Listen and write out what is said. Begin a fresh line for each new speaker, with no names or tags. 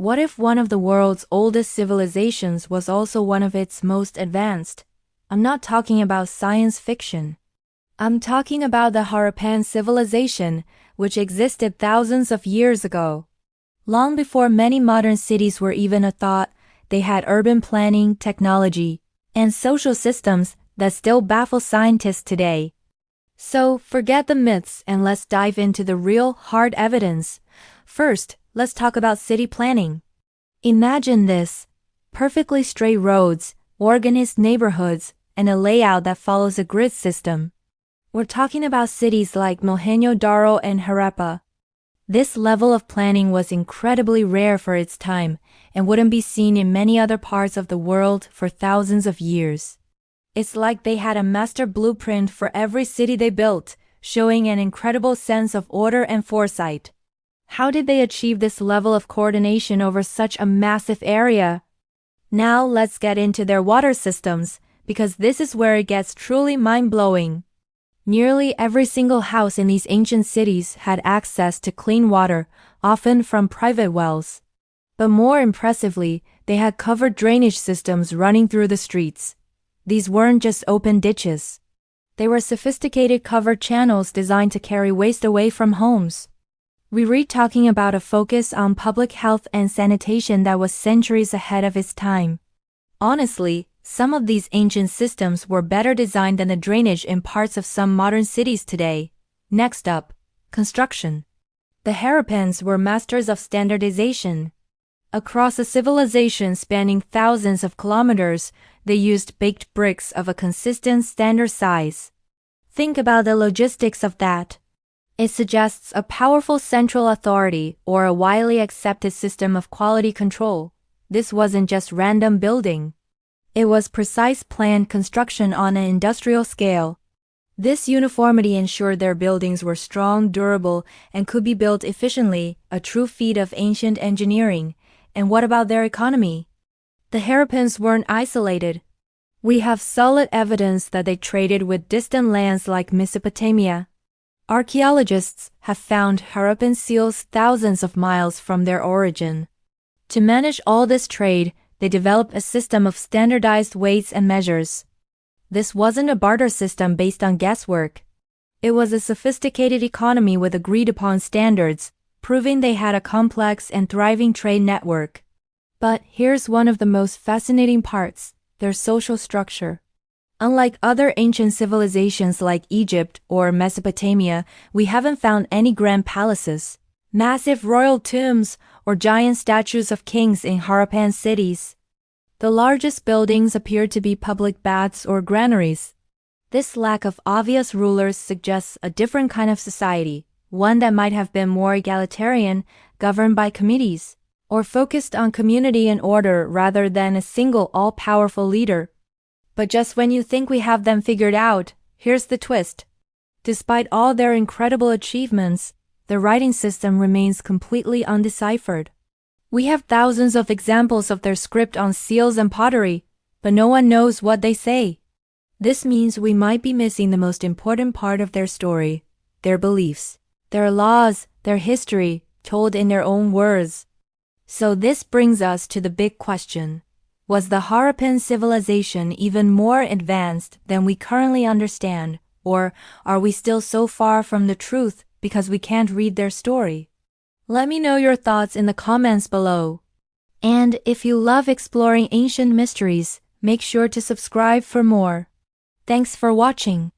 What if one of the world's oldest civilizations was also one of its most advanced? I'm not talking about science fiction. I'm talking about the Harappan Civilization, which existed thousands of years ago. Long before many modern cities were even a thought, they had urban planning, technology, and social systems that still baffle scientists today. So, forget the myths and let's dive into the real, hard evidence. First, let's talk about city planning. Imagine this: perfectly straight roads, organized neighborhoods, and a layout that follows a grid system. We're talking about cities like Mohenjo-daro and Harappa. This level of planning was incredibly rare for its time and wouldn't be seen in many other parts of the world for thousands of years. It's like they had a master blueprint for every city they built, showing an incredible sense of order and foresight. How did they achieve this level of coordination over such a massive area? Now let's get into their water systems, because this is where it gets truly mind-blowing. Nearly every single house in these ancient cities had access to clean water, often from private wells. But more impressively, they had covered drainage systems running through the streets. These weren't just open ditches. They were sophisticated covered channels designed to carry waste away from homes. We're talking about a focus on public health and sanitation that was centuries ahead of its time. Honestly, some of these ancient systems were better designed than the drainage in parts of some modern cities today. Next up, construction. The Harappans were masters of standardization. Across a civilization spanning thousands of kilometers, they used baked bricks of a consistent standard size. Think about the logistics of that. It suggests a powerful central authority or a widely accepted system of quality control. This wasn't just random building. It was precise planned construction on an industrial scale. This uniformity ensured their buildings were strong, durable, and could be built efficiently, a true feat of ancient engineering. And what about their economy? The Harappans weren't isolated. We have solid evidence that they traded with distant lands like Mesopotamia. Archaeologists have found Harappan seals thousands of miles from their origin. To manage all this trade, they developed a system of standardized weights and measures. This wasn't a barter system based on guesswork. It was a sophisticated economy with agreed-upon standards, proving they had a complex and thriving trade network. But here's one of the most fascinating parts: their social structure. Unlike other ancient civilizations like Egypt or Mesopotamia, we haven't found any grand palaces, massive royal tombs, or giant statues of kings in Harappan cities. The largest buildings appear to be public baths or granaries. This lack of obvious rulers suggests a different kind of society, one that might have been more egalitarian, governed by committees, or focused on community and order rather than a single all-powerful leader. But just when you think we have them figured out, here's the twist. Despite all their incredible achievements, the writing system remains completely undeciphered. We have thousands of examples of their script on seals and pottery, but no one knows what they say. This means we might be missing the most important part of their story: their beliefs, their laws, their history, told in their own words. So this brings us to the big question. Was the Harappan civilization even more advanced than we currently understand, or are we still so far from the truth because we can't read their story? Let me know your thoughts in the comments below. And if you love exploring ancient mysteries, make sure to subscribe for more. Thanks for watching.